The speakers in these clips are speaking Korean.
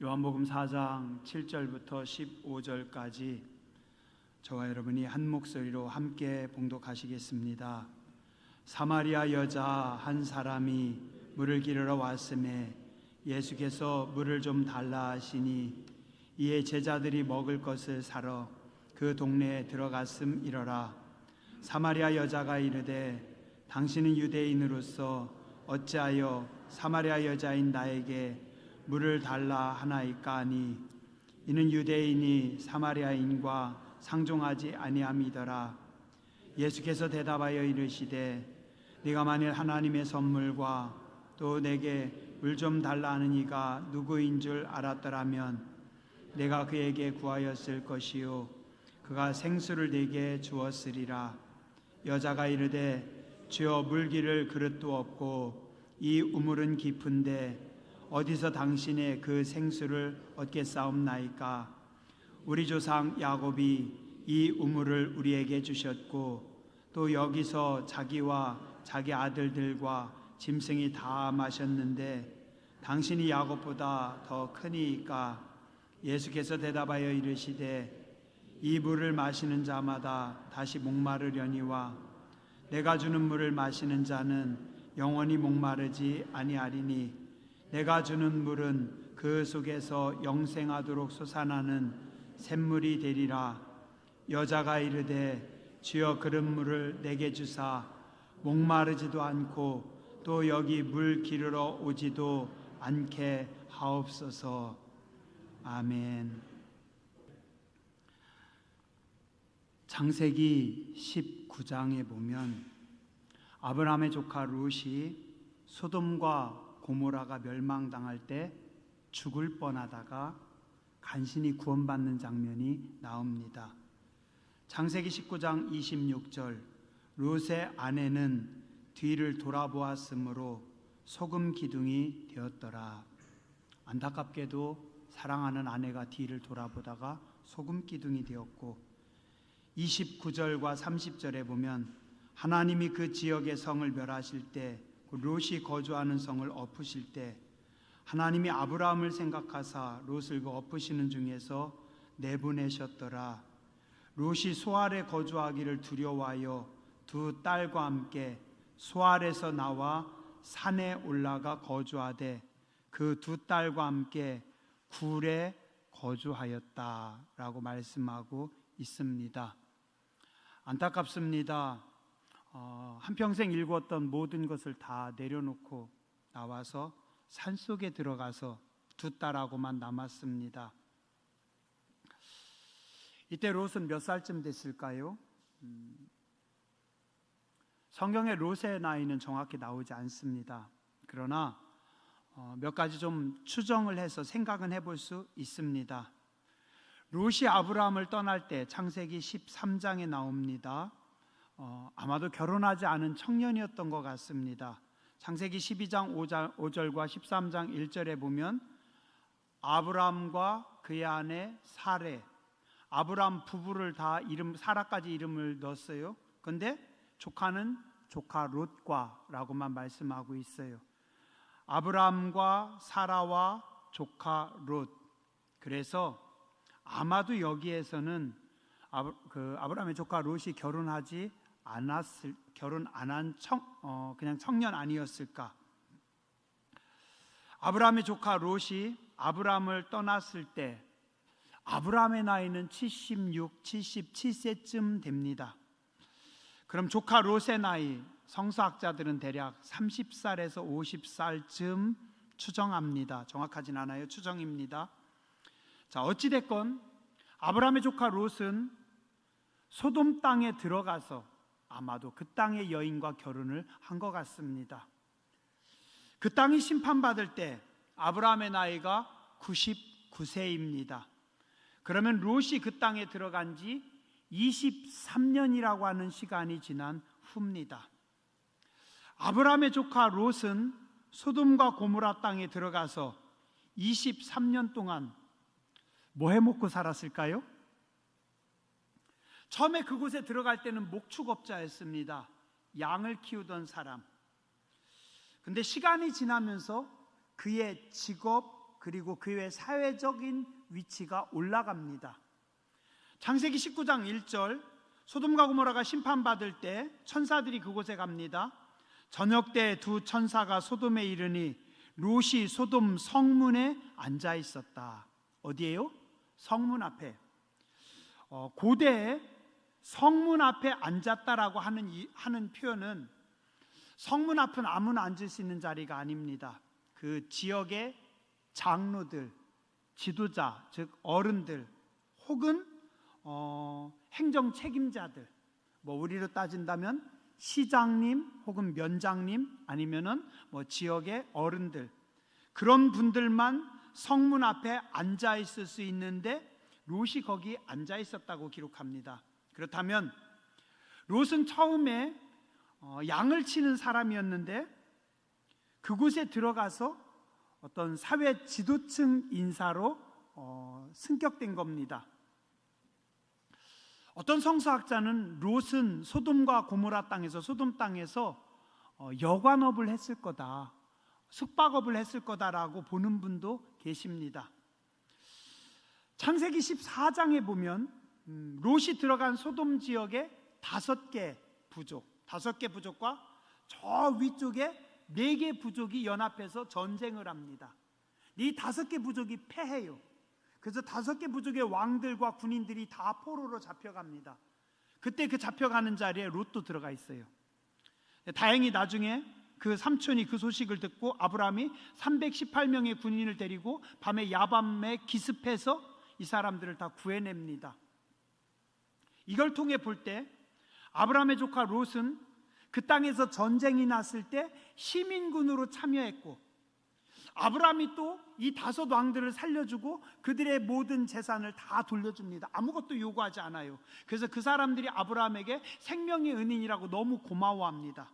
요한복음 4장 7절부터 15절까지 저와 여러분이 한 목소리로 함께 봉독하시겠습니다. 사마리아 여자 한 사람이 물을 기르러 왔음에 예수께서 물을 좀 달라 하시니 이에 제자들이 먹을 것을 사러 그 동네에 들어갔음이러라. 사마리아 여자가 이르되 당신은 유대인으로서 어찌하여 사마리아 여자인 나에게 물을 달라 하나이까 하니 이는 유대인이 사마리아인과 상종하지 아니함이더라. 예수께서 대답하여 이르시되 네가 만일 하나님의 선물과 또 내게 물 좀 달라 하는 이가 누구인 줄 알았더라면 내가 그에게 구하였을 것이요 그가 생수를 내게 주었으리라. 여자가 이르되 주여 물 기를 그릇도 없고 이 우물은 깊은데 어디서 당신의 그 생수를 얻겠사옵나이까? 우리 조상 야곱이 이 우물을 우리에게 주셨고 또 여기서 자기와 자기 아들들과 짐승이 다 마셨는데 당신이 야곱보다 더 크니이까? 예수께서 대답하여 이르시되 이 물을 마시는 자마다 다시 목마르려니와 내가 주는 물을 마시는 자는 영원히 목마르지 아니하리니 내가 주는 물은 그 속에서 영생하도록 솟아나는 샘물이 되리라. 여자가 이르되 주여 그런 물을 내게 주사 목마르지도 않고 또 여기 물 기르러 오지도 않게 하옵소서. 아멘. 창세기 19장에 보면 아브라함의 조카 롯이 소돔과 고모라가 멸망당할 때 죽을 뻔하다가 간신히 구원받는 장면이 나옵니다. 창세기 19장 26절 롯의 아내는 뒤를 돌아보았으므로 소금 기둥이 되었더라. 안타깝게도 사랑하는 아내가 뒤를 돌아보다가 소금 기둥이 되었고 29절과 30절에 보면 하나님이 그 지역의 성을 멸하실 때 롯이 거주하는 성을 엎으실 때 하나님이 아브라함을 생각하사 롯을 그 엎으시는 중에서 내보내셨더라. 롯이 소알에 거주하기를 두려워하여 두 딸과 함께 소알에서 나와 산에 올라가 거주하되 그 두 딸과 함께 굴에 거주하였다라고 말씀하고 있습니다. 안타깝습니다. 한평생 일구었던 모든 것을 다 내려놓고 나와서 산속에 들어가서 두 딸하고만 남았습니다. 이때 롯은 몇 살쯤 됐을까요? 성경에 롯의 나이는 정확히 나오지 않습니다. 그러나 몇 가지 좀 추정을 해서 생각은 해볼 수 있습니다. 롯이 아브라함을 떠날 때 창세기 13장에 나옵니다. 아마도 결혼하지 않은 청년이었던 것 같습니다. 창세기 12장 5절과 13장 1절에 보면 아브람과 그의 아내 사레, 아브람 부부를 다 사라까지 이름을 넣었어요. 그런데 조카는 조카 롯과 라고만 말씀하고 있어요. 아브람과 사라와 조카 롯. 그래서 아마도 여기에서는 아브람의 조카 롯이 결혼 안 한 그냥 청년 아니었을까? 아브람의 조카 롯이 아브람을 떠났을 때 아브람의 나이는 76, 77세쯤 됩니다. 그럼 조카 롯의 나이 성서학자들은 대략 30살에서 50살쯤 추정합니다. 정확하진 않아요. 추정입니다. 자, 어찌됐건 아브람의 조카 롯은 소돔 땅에 들어가서 아마도 그 땅의 여인과 결혼을 한 것 같습니다. 그 땅이 심판받을 때 아브라함의 나이가 99세입니다. 그러면 롯이 그 땅에 들어간 지 23년이라고 하는 시간이 지난 후입니다. 아브라함의 조카 롯은 소돔과 고모라 땅에 들어가서 23년 동안 뭐 해먹고 살았을까요? 처음에 그곳에 들어갈 때는 목축업자였습니다. 양을 키우던 사람. 근데 시간이 지나면서 그의 직업, 그리고 그의 사회적인 위치가 올라갑니다. 창세기 19장 1절, 소돔과 고모라가 심판받을 때 천사들이 그곳에 갑니다. 저녁 때 두 천사가 소돔에 이르니 롯이 소돔 성문에 앉아 있었다. 어디에요? 성문 앞에. 고대에 성문 앞에 앉았다라고 하는 표현은, 성문 앞은 아무나 앉을 수 있는 자리가 아닙니다. 그 지역의 장로들, 지도자, 즉 어른들, 혹은 행정 책임자들, 우리로 따진다면 시장님 혹은 면장님, 아니면은 지역의 어른들, 그런 분들만 성문 앞에 앉아 있을 수 있는데 롯이 거기 앉아 있었다고 기록합니다. 그렇다면 롯은 처음에 양을 치는 사람이었는데 그곳에 들어가서 어떤 사회 지도층 인사로 승격된 겁니다. 어떤 성서학자는 롯은 소돔과 고모라 땅에서, 소돔 땅에서 여관업을 했을 거다, 숙박업을 했을 거다라고 보는 분도 계십니다. 창세기 14장에 보면 롯이 들어간 소돔 지역의 5개 부족과 저 위쪽에 4개 부족이 연합해서 전쟁을 합니다. 이 5개 부족이 패해요. 그래서 5개 부족의 왕들과 군인들이 다 포로로 잡혀갑니다. 그때 그 잡혀가는 자리에 롯도 들어가 있어요. 다행히 나중에 그 삼촌이 그 소식을 듣고 아브라함이 318명의 군인을 데리고 밤에 야밤에 기습해서 이 사람들을 다 구해냅니다. 이걸 통해 볼 때 아브라함의 조카 롯은 그 땅에서 전쟁이 났을 때 시민군으로 참여했고, 아브라함이 또 이 5 왕들을 살려주고 그들의 모든 재산을 다 돌려줍니다. 아무것도 요구하지 않아요. 그래서 그 사람들이 아브라함에게 생명의 은인이라고 너무 고마워합니다.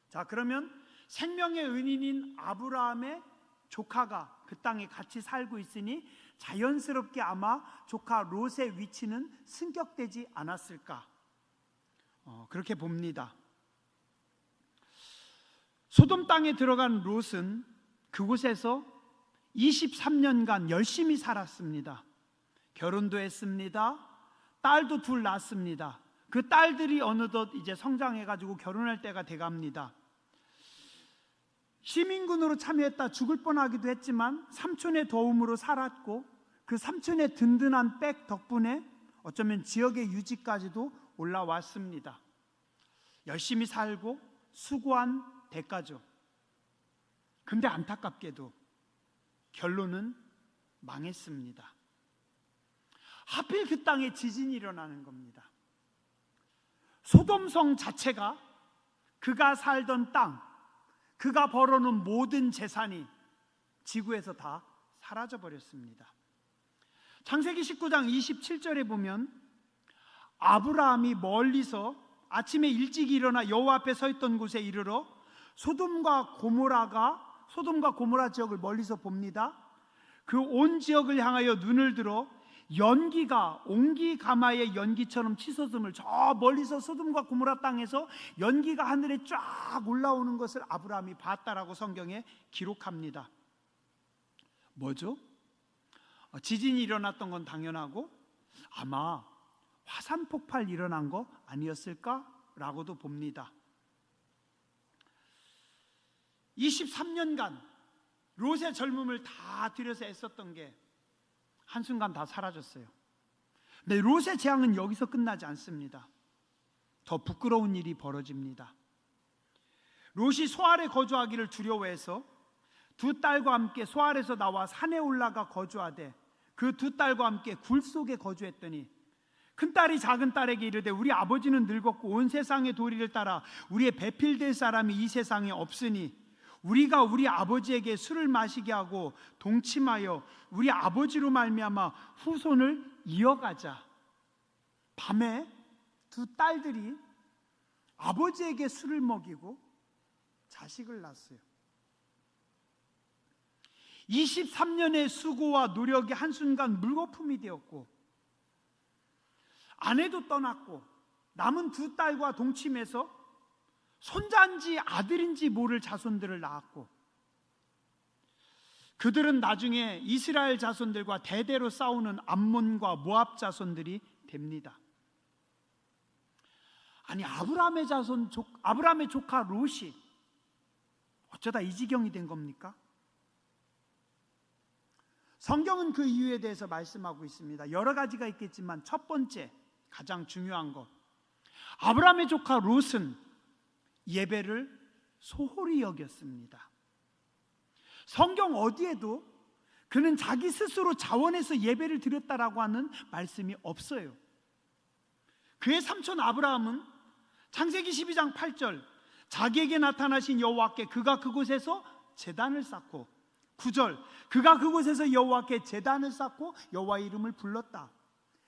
자, 그러면 생명의 은인인 아브라함의 조카가 그 땅에 같이 살고 있으니 자연스럽게 아마 조카 롯의 위치는 승격되지 않았을까, 그렇게 봅니다. 소돔 땅에 들어간 롯은 그곳에서 23년간 열심히 살았습니다. 결혼도 했습니다. 딸도 2 낳았습니다. 그 딸들이 어느덧 이제 성장해가지고 결혼할 때가 돼갑니다. 시민군으로 참여했다 죽을 뻔하기도 했지만 삼촌의 도움으로 살았고, 그 삼촌의 든든한 백 덕분에 어쩌면 지역의 유지까지도 올라왔습니다. 열심히 살고 수고한 대가죠. 근데 안타깝게도 결론은 망했습니다. 하필 그 땅에 지진이 일어나는 겁니다. 소돔성 자체가, 그가 살던 땅, 그가 벌어놓은 모든 재산이 지구에서 다 사라져 버렸습니다. 창세기 19장 27절에 보면 아브라함이 멀리서 아침에 일찍 일어나 여호와 앞에 서 있던 곳에 이르러 소돔과 고모라 지역을 멀리서 봅니다. 그 온 지역을 향하여 눈을 들어 연기가 옹기가마의 연기처럼 치솟음을, 저 멀리서 소돔과 고모라 땅에서 연기가 하늘에 쫙 올라오는 것을 아브라함이 봤다라고 성경에 기록합니다. 뭐죠? 지진이 일어났던 건 당연하고 아마 화산 폭발 일어난 거 아니었을까라고도 봅니다. 23년간 롯의 젊음을 다 들여서 애썼던 게 한순간 다 사라졌어요. 근데 롯의 재앙은 여기서 끝나지 않습니다. 더 부끄러운 일이 벌어집니다. 롯이 소알에 거주하기를 두려워해서 2 딸과 함께 소알에서 나와 산에 올라가 거주하되 그 2 딸과 함께 굴 속에 거주했더니 큰딸이 작은딸에게 이르되 우리 아버지는 늙었고 온 세상의 도리를 따라 우리의 배필될 사람이 이 세상에 없으니 우리가 우리 아버지에게 술을 마시게 하고 동침하여 우리 아버지로 말미암아 후손을 이어가자. 밤에 2 딸들이 아버지에게 술을 먹이고 자식을 낳았어요. 23년의 수고와 노력이 한순간 물거품이 되었고, 아내도 떠났고 남은 2 딸과 동침해서 손자인지 아들인지 모를 자손들을 낳았고, 그들은 나중에 이스라엘 자손들과 대대로 싸우는 암몬과 모압 자손들이 됩니다. 아니, 아브라함의 조카 롯이 어쩌다 이 지경이 된 겁니까? 성경은 그 이유에 대해서 말씀하고 있습니다. 여러 가지가 있겠지만 첫 번째, 가장 중요한 것, 아브라함의 조카 롯은 예배를 소홀히 여겼습니다. 성경 어디에도 그는 자기 스스로 자원해서 예배를 드렸다라고 하는 말씀이 없어요. 그의 삼촌 아브라함은 창세기 12장 8절, 자기에게 나타나신 여호와께 그가 그곳에서 제단을 쌓고, 9절, 그가 그곳에서 여호와께 제단을 쌓고 여호와의 이름을 불렀다.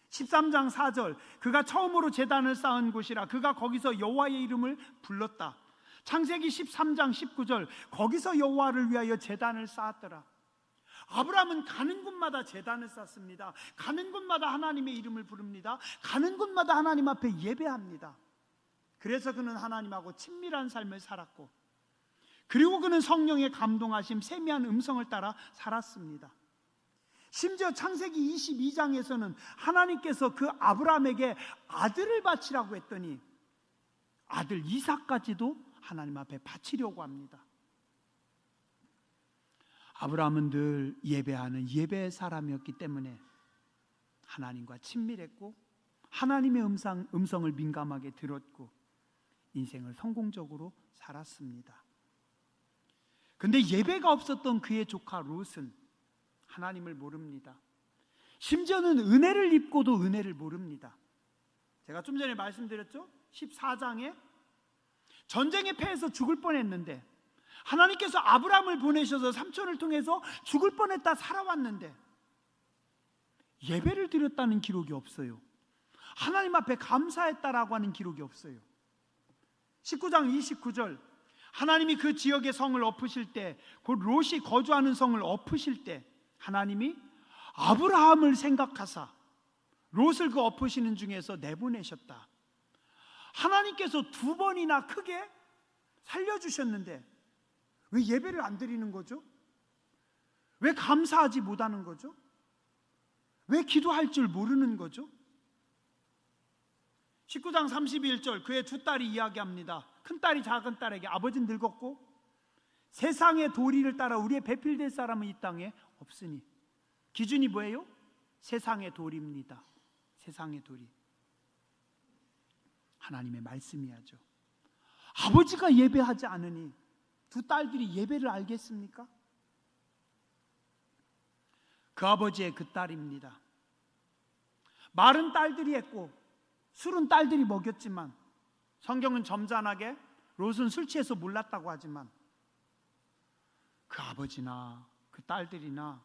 13장 4절, 그가 처음으로 제단을 쌓은 곳이라 그가 거기서 여호와의 이름을 불렀다. 창세기 13장 19절, 거기서 여호와를 위하여 제단을 쌓았더라. 아브라함은 가는 곳마다 제단을 쌓습니다. 가는 곳마다 하나님의 이름을 부릅니다. 가는 곳마다 하나님 앞에 예배합니다. 그래서 그는 하나님하고 친밀한 삶을 살았고, 그리고 그는 성령의 감동하심, 세미한 음성을 따라 살았습니다. 심지어 창세기 22장에서는 하나님께서 그 아브라함에게 아들을 바치라고 했더니 아들 이삭까지도 하나님 앞에 바치려고 합니다. 아브라함은 늘 예배하는 예배의 사람이었기 때문에 하나님과 친밀했고, 하나님의 음성을 민감하게 들었고, 인생을 성공적으로 살았습니다. 근데 예배가 없었던 그의 조카 롯은 하나님을 모릅니다. 심지어는 은혜를 입고도 은혜를 모릅니다. 제가 좀 전에 말씀드렸죠? 14장에 전쟁에 패해서 죽을 뻔했는데 하나님께서 아브라함을 보내셔서 삼촌을 통해서 죽을 뻔했다 살아왔는데 예배를 드렸다는 기록이 없어요. 하나님 앞에 감사했다라고 하는 기록이 없어요. 19장 29절, 하나님이 그 지역의 성을 엎으실 때, 곧 롯이 거주하는 성을 엎으실 때 하나님이 아브라함을 생각하사 롯을 그 엎으시는 중에서 내보내셨다. 하나님께서 2번이나 크게 살려주셨는데 왜 예배를 안 드리는 거죠? 왜 감사하지 못하는 거죠? 왜 기도할 줄 모르는 거죠? 19장 31절, 그의 두 딸이 이야기합니다. 큰딸이 작은딸에게 아버지는 늙었고 세상의 도리를 따라 우리의 배필될 사람은 이 땅에 없으니. 기준이 뭐예요? 세상의 도리입니다. 세상의 도리. 하나님의 말씀이야죠. 아버지가 예배하지 않으니 두 딸들이 예배를 알겠습니까? 그 아버지의 그 딸입니다. 말은 딸들이 했고 술은 딸들이 먹였지만, 성경은 점잖하게 롯은 술 취해서 몰랐다고 하지만 그 아버지나 그 딸들이나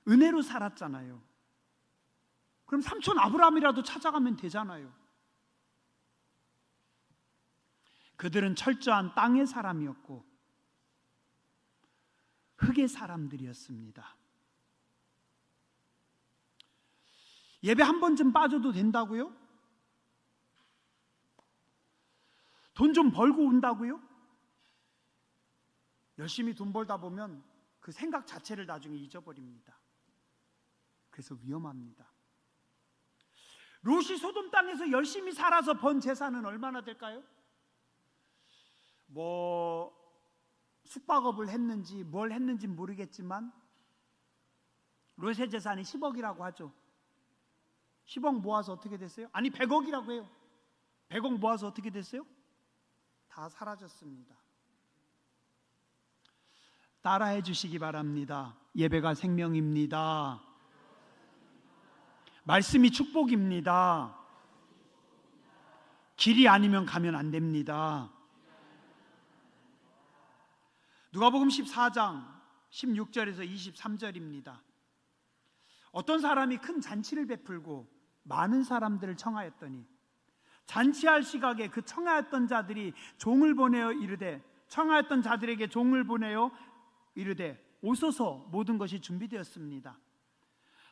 은혜로 살았잖아요. 그럼 삼촌 아브라함이라도 찾아가면 되잖아요. 그들은 철저한 땅의 사람이었고 흙의 사람들이었습니다. 예배 한 번쯤 빠져도 된다고요? 돈 좀 벌고 온다고요? 열심히 돈 벌다 보면 그 생각 자체를 나중에 잊어버립니다. 그래서 위험합니다. 롯이 소돔 땅에서 열심히 살아서 번 재산은 얼마나 될까요? 숙박업을 했는지 뭘 했는지 모르겠지만 롯의 재산이 10억이라고 하죠. 10억 모아서 어떻게 됐어요? 아니 100억이라고 해요. 100억 모아서 어떻게 됐어요? 다 사라졌습니다. 따라해 주시기 바랍니다. 예배가 생명입니다. 말씀이 축복입니다. 길이 아니면 가면 안 됩니다. 누가복음 14장 16절에서 23절입니다. 어떤 사람이 큰 잔치를 베풀고 많은 사람들을 청하였더니 잔치할 시각에 그 청하였던 자들이 종을 보내어 이르되, 청하였던 자들에게 종을 보내어 이르되 오소서, 모든 것이 준비되었습니다.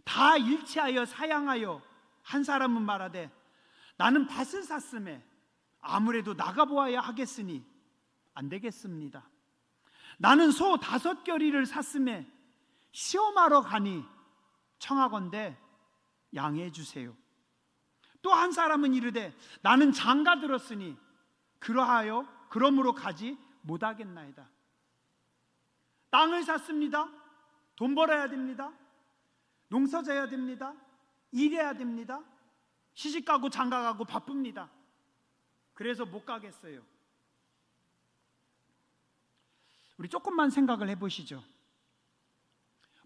다 일치하여 사양하여 한 사람은 말하되 나는 밭을 샀음에 아무래도 나가보아야 하겠으니 안 되겠습니다. 나는 소 5겨리를 샀음에 시험하러 가니 청하건대 양해해 주세요. 또 한 사람은 이르되 나는 장가 들었으니 그러므로 가지 못하겠나이다. 땅을 샀습니다. 돈 벌어야 됩니다. 농사 져야 됩니다. 일해야 됩니다. 시집가고 장가가고 바쁩니다. 그래서 못 가겠어요. 우리 조금만 생각을 해보시죠.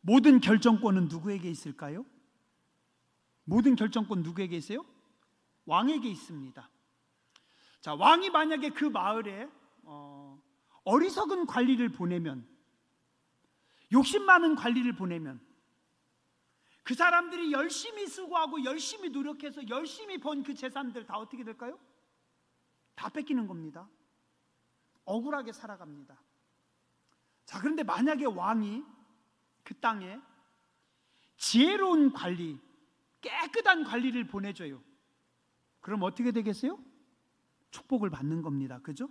모든 결정권은 누구에게 있을까요? 모든 결정권 누구에게 있어요? 왕에게 있습니다. 자, 왕이 만약에 그 마을에 어리석은 관리를 보내면, 욕심 많은 관리를 보내면, 그 사람들이 열심히 수고하고 열심히 노력해서 열심히 번 그 재산들 다 어떻게 될까요? 다 뺏기는 겁니다. 억울하게 살아갑니다. 자, 그런데 만약에 왕이 그 땅에 지혜로운 관리, 깨끗한 관리를 보내줘요. 그럼 어떻게 되겠어요? 축복을 받는 겁니다. 그죠?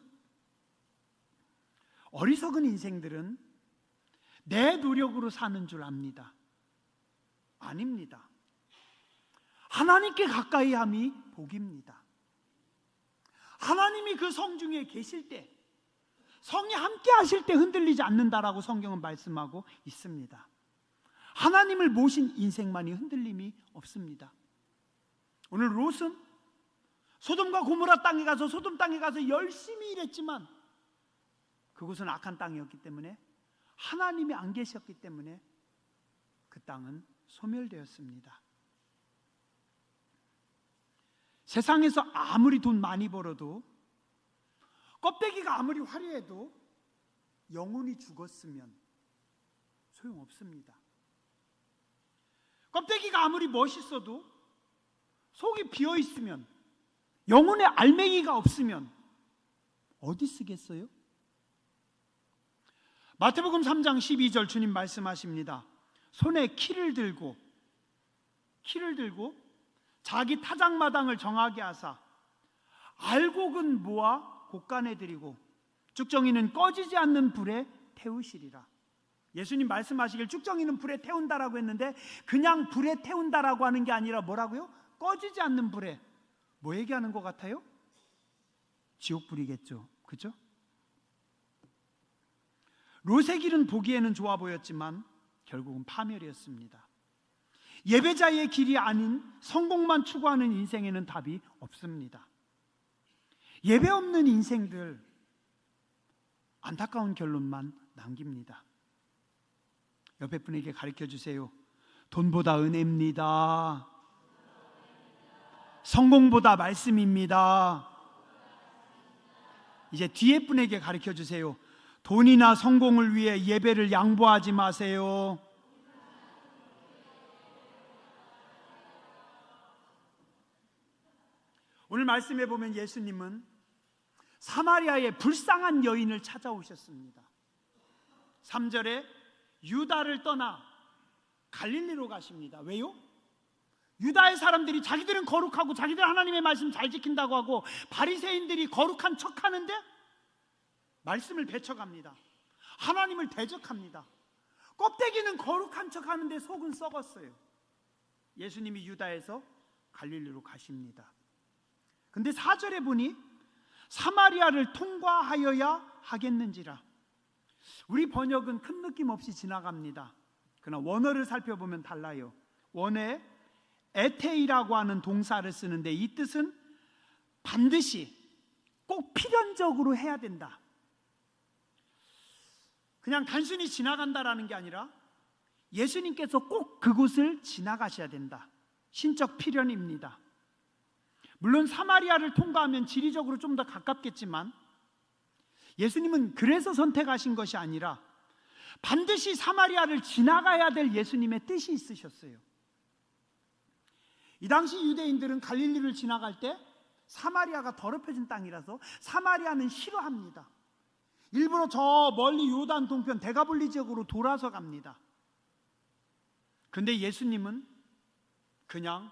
어리석은 인생들은 내 노력으로 사는 줄 압니다. 아닙니다. 하나님께 가까이 함이 복입니다. 하나님이 그 성 중에 계실 때, 성이 함께 하실 때 흔들리지 않는다라고 성경은 말씀하고 있습니다. 하나님을 모신 인생만이 흔들림이 없습니다. 오늘 롯은 소돔과 고모라 땅에 가서 소돔 땅에 가서 열심히 일했지만 그곳은 악한 땅이었기 때문에, 하나님이 안 계셨기 때문에 그 땅은 소멸되었습니다. 세상에서 아무리 돈 많이 벌어도, 껍데기가 아무리 화려해도 영혼이 죽었으면 소용없습니다. 껍데기가 아무리 멋있어도 속이 비어있으면, 영혼의 알맹이가 없으면 어디 쓰겠어요? 마태복음 3장 12절 주님 말씀하십니다. 손에 키를 들고 자기 타작마당을 정하게 하사 알곡은 모아 곡간에 들이고 쭉정이는 꺼지지 않는 불에 태우시리라. 예수님 말씀하시길 쭉정이는 불에 태운다라고 했는데, 그냥 불에 태운다라고 하는 게 아니라 뭐라고요? 꺼지지 않는 불에. 뭐 얘기하는 것 같아요? 지옥불이겠죠. 그죠? 롯의 길은 보기에는 좋아 보였지만 결국은 파멸이었습니다. 예배자의 길이 아닌 성공만 추구하는 인생에는 답이 없습니다. 예배 없는 인생들, 안타까운 결론만 남깁니다. 옆에 분에게 가르쳐 주세요. 돈보다 은혜입니다. 성공보다 말씀입니다. 이제 뒤에 분에게 가르쳐 주세요. 돈이나 성공을 위해 예배를 양보하지 마세요. 오늘 말씀해 보면 예수님은 사마리아의 불쌍한 여인을 찾아오셨습니다. 3절에 유다를 떠나 갈릴리로 가십니다. 왜요? 유다의 사람들이 자기들은 거룩하고 자기들 하나님의 말씀 잘 지킨다고 하고, 바리새인들이 거룩한 척하는데 말씀을 배척합니다. 하나님을 대적합니다. 껍데기는 거룩한 척하는데 속은 썩었어요. 예수님이 유다에서 갈릴리로 가십니다. 근데 4절에 보니 사마리아를 통과하여야 하겠는지라. 우리 번역은 큰 느낌 없이 지나갑니다. 그러나 원어를 살펴보면 달라요. 원어에 에테이라고 하는 동사를 쓰는데, 이 뜻은 반드시 꼭 필연적으로 해야 된다. 그냥 단순히 지나간다라는 게 아니라 예수님께서 꼭 그곳을 지나가셔야 된다. 신적 필연입니다. 물론 사마리아를 통과하면 지리적으로 좀 더 가깝겠지만, 예수님은 그래서 선택하신 것이 아니라 반드시 사마리아를 지나가야 될 예수님의 뜻이 있으셨어요. 이 당시 유대인들은 갈릴리를 지나갈 때 사마리아가 더럽혀진 땅이라서 사마리아는 싫어합니다. 일부러 저 멀리 요단 동편 데가볼리 지역으로 돌아서 갑니다. 근데 예수님은 그냥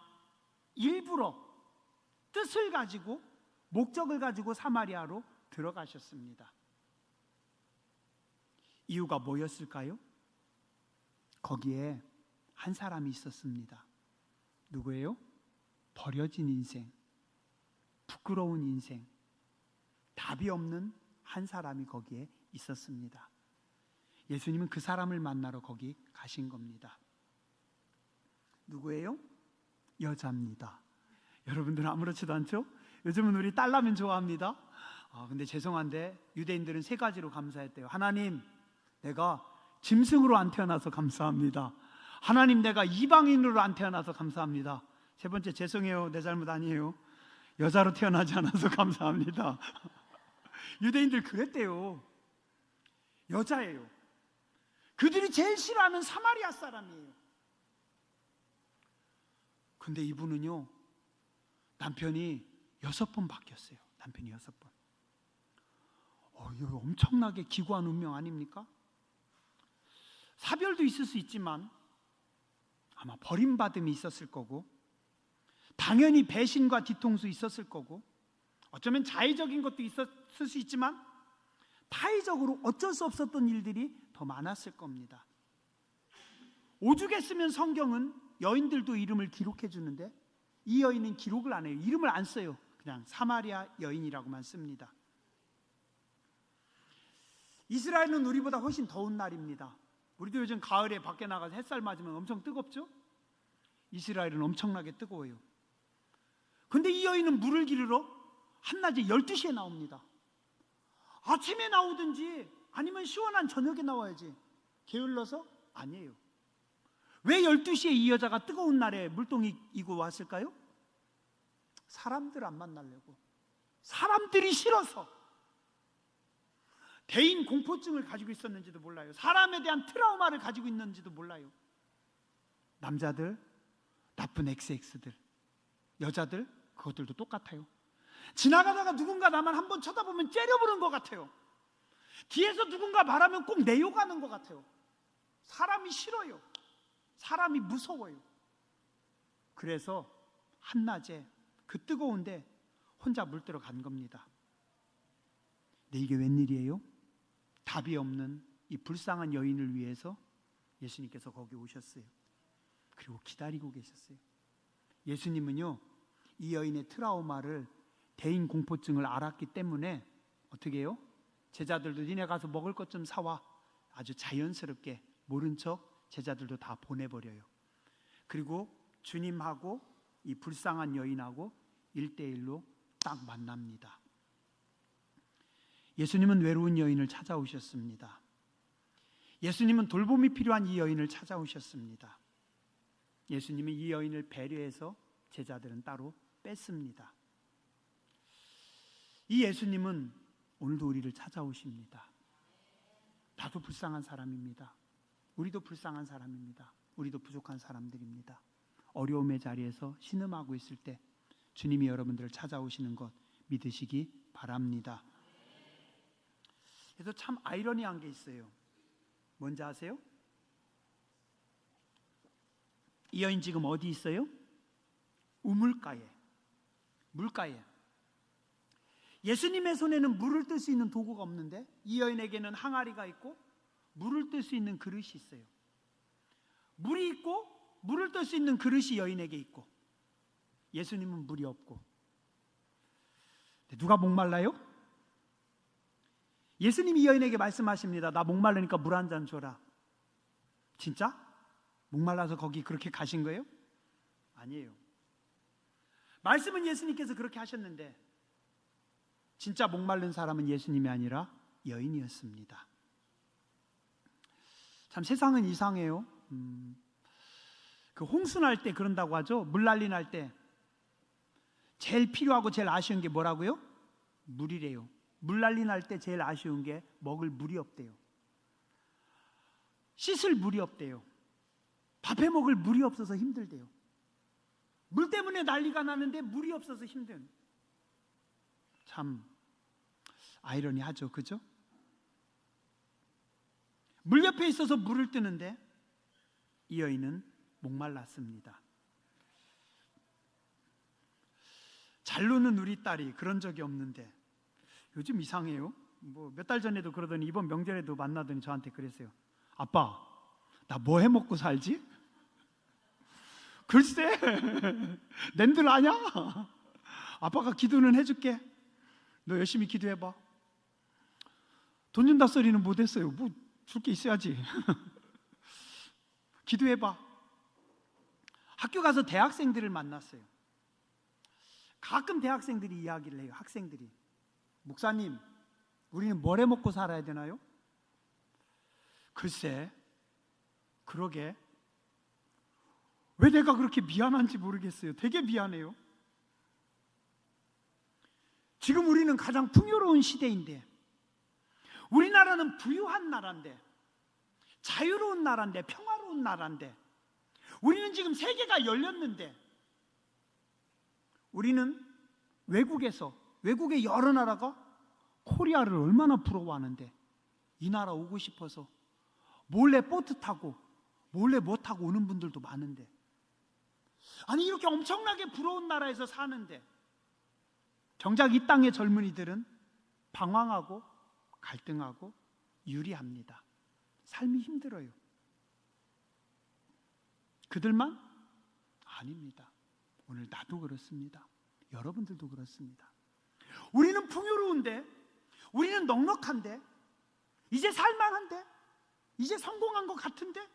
일부러 뜻을 가지고, 목적을 가지고 사마리아로 들어가셨습니다. 이유가 뭐였을까요? 거기에 한 사람이 있었습니다. 누구예요? 버려진 인생, 부끄러운 인생, 답이 없는 한 사람이 거기에 있었습니다. 예수님은 그 사람을 만나러 거기 가신 겁니다. 누구예요? 여자입니다. 여러분들은 아무렇지도 않죠? 요즘은 우리 딸라면 좋아합니다. 근데 죄송한데 유대인들은 세 가지로 감사했대요. 하나님, 내가 짐승으로 안 태어나서 감사합니다. 하나님, 내가 이방인으로 안 태어나서 감사합니다. 세 번째, 죄송해요, 내 잘못 아니에요. 여자로 태어나지 않아서 감사합니다. 유대인들 그랬대요. 여자예요. 그들이 제일 싫어하는 사마리아 사람이에요. 근데 이분은요, 남편이 6번 바뀌었어요. 남편이 6번. 이거 엄청나게 기구한 운명 아닙니까? 사별도 있을 수 있지만 아마 버림받음이 있었을 거고, 당연히 배신과 뒤통수 있었을 거고, 어쩌면 자의적인 것도 있었을 수 있지만 타의적으로 어쩔 수 없었던 일들이 더 많았을 겁니다. 오죽 했으면 성경은 여인들도 이름을 기록해 주는데 이 여인은 기록을 안 해요. 이름을 안 써요. 그냥 사마리아 여인이라고만 씁니다. 이스라엘은 우리보다 훨씬 더운 날입니다. 우리도 요즘 가을에 밖에 나가서 햇살 맞으면 엄청 뜨겁죠? 이스라엘은 엄청나게 뜨거워요. 근데 이 여인은 물을 기르러 한낮에 12시에 나옵니다. 아침에 나오든지 아니면 시원한 저녁에 나와야지. 게을러서? 아니에요. 왜 12시에 이 여자가 뜨거운 날에 물동이 이고 왔을까요? 사람들 안 만나려고. 사람들이 싫어서. 대인 공포증을 가지고 있었는지도 몰라요. 사람에 대한 트라우마를 가지고 있는지도 몰라요. 남자들, 나쁜 XX들, 여자들, 그것들도 똑같아요. 지나가다가 누군가 나만 한번 쳐다보면 째려보는 것 같아요. 뒤에서 누군가 말하면 꼭 내욕하는 것 같아요. 사람이 싫어요. 사람이 무서워요. 그래서 한낮에 그 뜨거운데 혼자 물들어 간 겁니다. 근데 이게 웬일이에요? 답이 없는 이 불쌍한 여인을 위해서 예수님께서 거기 오셨어요. 그리고 기다리고 계셨어요. 예수님은요, 이 여인의 트라우마를, 대인 공포증을 알았기 때문에 어떻게 해요? 제자들도 니네 가서 먹을 것 좀 사와. 아주 자연스럽게 모른 척 제자들도 다 보내버려요. 그리고 주님하고 이 불쌍한 여인하고 1대1로 딱 만납니다. 예수님은 외로운 여인을 찾아오셨습니다. 예수님은 돌봄이 필요한 이 여인을 찾아오셨습니다. 예수님은 이 여인을 배려해서 제자들은 따로 뺐습니다. 이 예수님은 오늘도 우리를 찾아오십니다. 나도 불쌍한 사람입니다. 우리도 불쌍한 사람입니다. 우리도 부족한 사람들입니다. 어려움의 자리에서 신음하고 있을 때 주님이 여러분들을 찾아오시는 것 믿으시기 바랍니다. 그래서 참 아이러니한 게 있어요. 뭔지 아세요? 이 여인 지금 어디 있어요? 우물가에, 물가에. 예수님의 손에는 물을 뜰 수 있는 도구가 없는데 이 여인에게는 항아리가 있고 물을 뜰 수 있는 그릇이 있어요. 물이 있고 물을 뜰 수 있는 그릇이 여인에게 있고 예수님은 물이 없고. 누가 목말라요? 예수님이 이 여인에게 말씀하십니다. 나 목말르니까 물 한 잔 줘라. 진짜? 목말라서 거기 그렇게 가신 거예요? 아니에요. 말씀은 예수님께서 그렇게 하셨는데 진짜 목마른 사람은 예수님이 아니라 여인이었습니다. 참 세상은 이상해요. 그 홍수 날 때 그런다고 하죠. 물난리 날 때 제일 필요하고 제일 아쉬운 게 뭐라고요? 물이래요. 물난리 날 때 제일 아쉬운 게 먹을 물이 없대요. 씻을 물이 없대요. 밥해 먹을 물이 없어서 힘들대요. 물 때문에 난리가 나는데 물이 없어서 힘든. 참 아이러니하죠, 그죠? 물 옆에 있어서 물을 뜨는데 이 여인은 목말랐습니다. 잘 노는 우리 딸이 그런 적이 없는데 요즘 이상해요. 뭐 몇 달 전에도 그러더니 이번 명절에도 만나더니 저한테 그랬어요. 아빠, 나 뭐 해 먹고 살지? 글쎄, 낸들 아냐? 아빠가 기도는 해줄게. 너 열심히 기도해봐. 돈 준다 소리는 못했어요. 뭐 줄 게 있어야지. 기도해봐. 학교 가서 대학생들을 만났어요. 가끔 대학생들이 이야기를 해요. 학생들이, 목사님, 우리는 뭘 해 먹고 살아야 되나요? 글쎄, 그러게, 왜 내가 그렇게 미안한지 모르겠어요. 되게 미안해요. 지금 우리는 가장 풍요로운 시대인데, 우리나라는 부유한 나라인데, 자유로운 나라인데, 평화로운 나라인데, 우리는 지금 세계가 열렸는데, 우리는 외국의 여러 나라가 코리아를 얼마나 부러워하는데, 이 나라 오고 싶어서 몰래 보트 타고 몰래 뭐 타고 오는 분들도 많은데, 아니 이렇게 엄청나게 부러운 나라에서 사는데 정작 이 땅의 젊은이들은 방황하고 갈등하고 유리합니다. 삶이 힘들어요. 그들만? 아닙니다. 오늘 나도 그렇습니다. 여러분들도 그렇습니다. 우리는 풍요로운데, 우리는 넉넉한데, 이제 살만한데, 이제 성공한 것 같은데,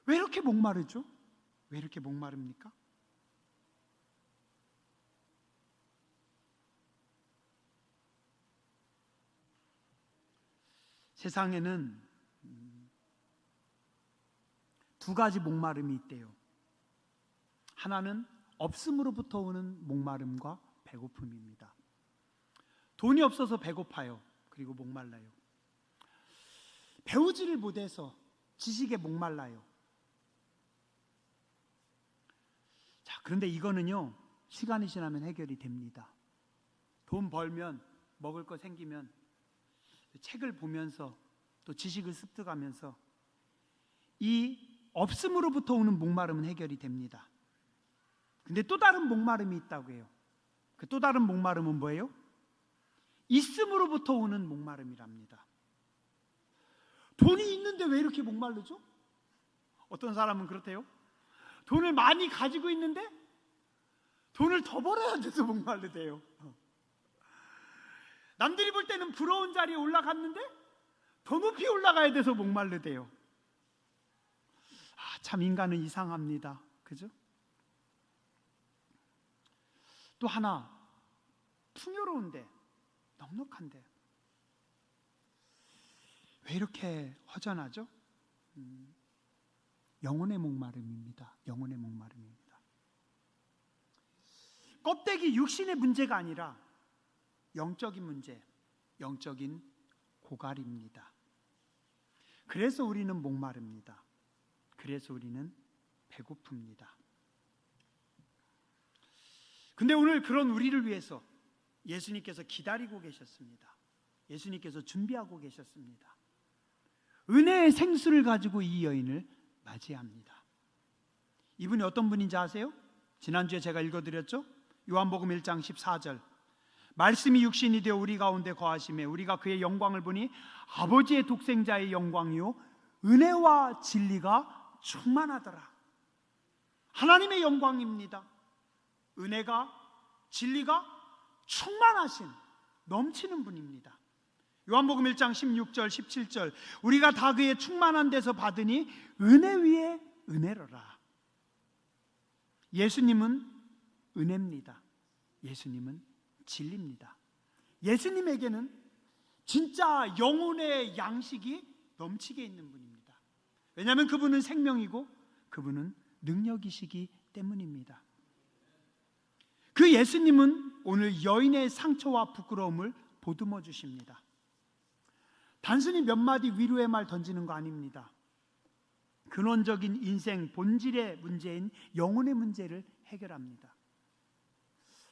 왜 이렇게 목마르죠? 왜 이렇게 목마릅니까? 세상에는 두 가지 목마름이 있대요. 하나는 없음으로부터 오는 목마름과 배고픔입니다. 돈이 없어서 배고파요. 그리고 목말라요. 배우지를 못해서 지식에 목말라요. 자, 그런데 이거는요, 시간이 지나면 해결이 됩니다. 돈 벌면, 먹을 거 생기면 책을 보면서 또 지식을 습득하면서 이 없음으로부터 오는 목마름은 해결이 됩니다. 근데 또 다른 목마름이 있다고 해요. 그 또 다른 목마름은 뭐예요? 있음으로부터 오는 목마름이랍니다. 돈이 있는데 왜 이렇게 목마르죠? 어떤 사람은 그렇대요. 돈을 많이 가지고 있는데 돈을 더 벌어야 돼서 목마르대요. 남들이 볼 때는 부러운 자리에 올라갔는데 더 높이 올라가야 돼서 목마르대요. 참 인간은 이상합니다. 그죠? 또 하나, 풍요로운데, 넉넉한데 왜 이렇게 허전하죠? 영혼의 목마름입니다. 영혼의 목마름입니다. 껍데기 육신의 문제가 아니라 영적인 문제, 영적인 고갈입니다. 그래서 우리는 목마릅니다. 그래서 우리는 배고픕니다. 근데 오늘 그런 우리를 위해서 예수님께서 기다리고 계셨습니다. 예수님께서 준비하고 계셨습니다. 은혜의 생수를 가지고 이 여인을 맞이합니다. 이분이 어떤 분인지 아세요? 지난주에 제가 읽어드렸죠? 요한복음 1장 14절, 말씀이 육신이 되어 우리 가운데 거하심에 우리가 그의 영광을 보니 아버지의 독생자의 영광이요 은혜와 진리가 충만하더라. 하나님의 영광입니다. 은혜가, 진리가 충만하신, 넘치는 분입니다. 요한복음 1장 16절 17절, 우리가 다 그의 충만한 데서 받으니 은혜 위에 은혜로라. 예수님은 은혜입니다. 예수님은 진리입니다. 예수님에게는 진짜 영혼의 양식이 넘치게 있는 분입니다. 왜냐하면 그분은 생명이고 그분은 능력이시기 때문입니다. 그 예수님은 오늘 여인의 상처와 부끄러움을 보듬어 주십니다. 단순히 몇 마디 위로의 말 던지는 거 아닙니다. 근원적인 인생 본질의 문제인 영혼의 문제를 해결합니다.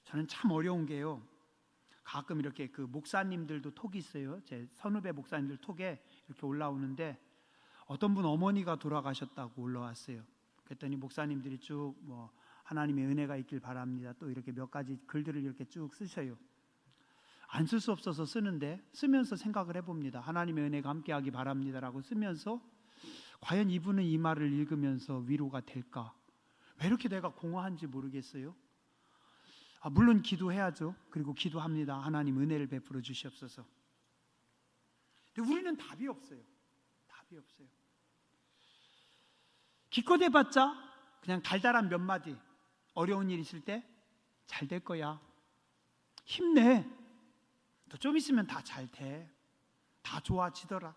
저는 참 어려운 게요, 가끔 이렇게 그 목사님들도 톡이 있어요. 제 선후배 목사님들 톡에 이렇게 올라오는데 어떤 분 어머니가 돌아가셨다고 올라왔어요. 그랬더니 목사님들이 쭉 뭐 하나님의 은혜가 있길 바랍니다, 또 이렇게 몇 가지 글들을 이렇게 쭉 쓰셔요. 안 쓸 수 없어서 쓰는데, 쓰면서 생각을 해봅니다. 하나님의 은혜가 함께하기 바랍니다라고 쓰면서 과연 이분은 이 말을 읽으면서 위로가 될까? 왜 이렇게 내가 공허한지 모르겠어요. 물론 기도해야죠. 그리고 기도합니다. 하나님 은혜를 베풀어 주시옵소서. 근데 우리는 답이 없어요. 답이 없어요. 기껏해봤자 그냥 달달한 몇 마디. 어려운 일 있을 때 잘 될 거야, 힘내, 또 좀 있으면 다 잘 돼, 다 좋아지더라.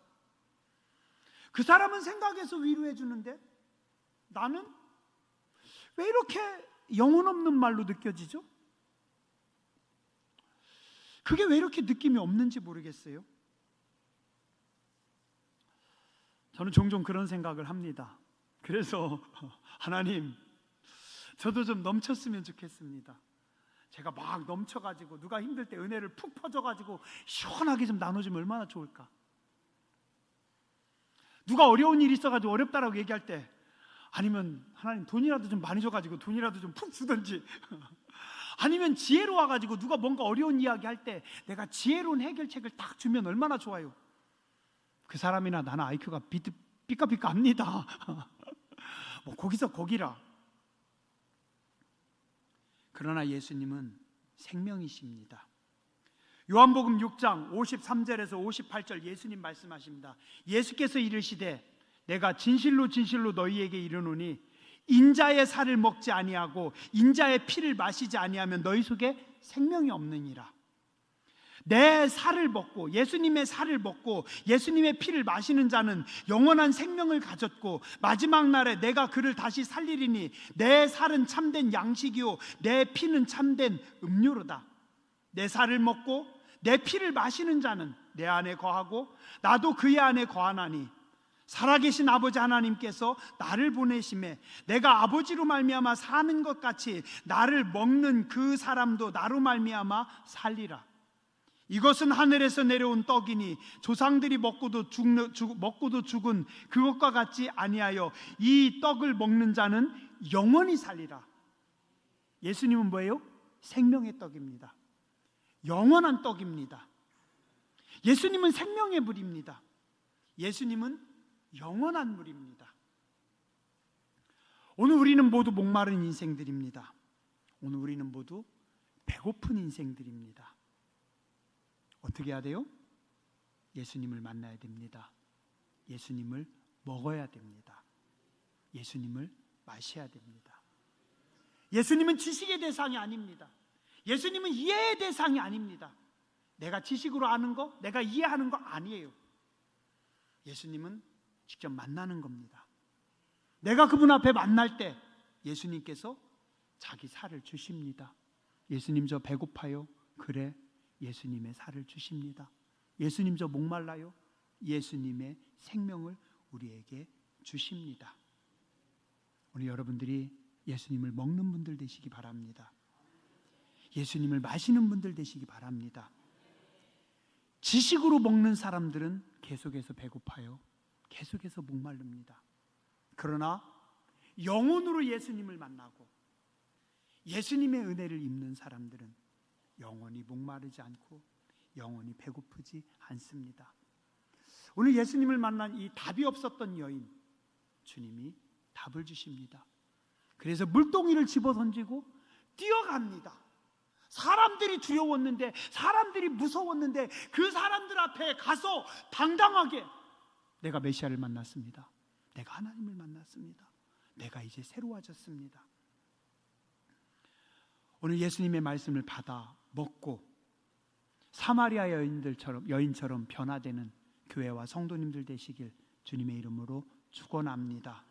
그 사람은 생각해서 위로해 주는데 나는 왜 이렇게 영혼 없는 말로 느껴지죠? 그게 왜 이렇게 느낌이 없는지 모르겠어요. 저는 종종 그런 생각을 합니다. 그래서 하나님, 저도 좀 넘쳤으면 좋겠습니다. 제가 막 넘쳐가지고 누가 힘들 때 은혜를 푹 퍼져가지고 시원하게 좀 나눠주면 얼마나 좋을까. 누가 어려운 일이 있어가지고 어렵다라고 얘기할 때, 아니면 하나님 돈이라도 좀 많이 줘가지고 돈이라도 좀 푹 주든지, 아니면 지혜로 와가지고 누가 뭔가 어려운 이야기 할 때 내가 지혜로운 해결책을 딱 주면 얼마나 좋아요. 그 사람이나 나는 IQ가 삐까삐까합니다. 뭐 거기서 거기라. 그러나 예수님은 생명이십니다. 요한복음 6장 53절에서 58절 예수님 말씀하십니다. 예수께서 이르시되 내가 진실로 진실로 너희에게 이르노니 인자의 살을 먹지 아니하고 인자의 피를 마시지 아니하면 너희 속에 생명이 없느니라. 내 살을 먹고 예수님의 살을 먹고 예수님의 피를 마시는 자는 영원한 생명을 가졌고 마지막 날에 내가 그를 다시 살리리니 내 살은 참된 양식이요 내 피는 참된 음료로다. 내 살을 먹고 내 피를 마시는 자는 내 안에 거하고 나도 그의 안에 거하나니 살아계신 아버지 하나님께서 나를 보내심에 내가 아버지로 말미암아 사는 것 같이 나를 먹는 그 사람도 나로 말미암아 살리라. 이것은 하늘에서 내려온 떡이니 조상들이 먹고도 죽은 그것과 같지 아니하여 이 떡을 먹는 자는 영원히 살리라. 예수님은 뭐예요? 생명의 떡입니다. 영원한 떡입니다. 예수님은 생명의 물입니다. 예수님은 영원한 물입니다. 오늘 우리는 모두 목마른 인생들입니다. 오늘 우리는 모두 배고픈 인생들입니다. 어떻게 해야 돼요? 예수님을 만나야 됩니다. 예수님을 먹어야 됩니다. 예수님을 마셔야 됩니다. 예수님은 지식의 대상이 아닙니다. 예수님은 이해의 대상이 아닙니다. 내가 지식으로 아는 거, 내가 이해하는 거 아니에요. 예수님은 직접 만나는 겁니다. 내가 그분 앞에 만날 때 예수님께서 자기 살을 주십니다. 예수님 저 배고파요? 그래, 예수님의 살을 주십니다. 예수님 저 목말라요? 예수님의 생명을 우리에게 주십니다. 오늘 여러분들이 예수님을 먹는 분들 되시기 바랍니다. 예수님을 마시는 분들 되시기 바랍니다. 지식으로 먹는 사람들은 계속해서 배고파요. 계속해서 목마릅니다. 그러나 영혼으로 예수님을 만나고 예수님의 은혜를 입는 사람들은 영원히 목마르지 않고 영원히 배고프지 않습니다. 오늘 예수님을 만난 이 답이 없었던 여인, 주님이 답을 주십니다. 그래서 물동이를 집어던지고 뛰어갑니다. 사람들이 두려웠는데, 사람들이 무서웠는데 그 사람들 앞에 가서 당당하게 내가 메시아를 만났습니다. 내가 하나님을 만났습니다. 내가 이제 새로워졌습니다. 오늘 예수님의 말씀을 받아 먹고 사마리아 여인처럼 변화되는 교회와 성도님들 되시길 주님의 이름으로 축원합니다.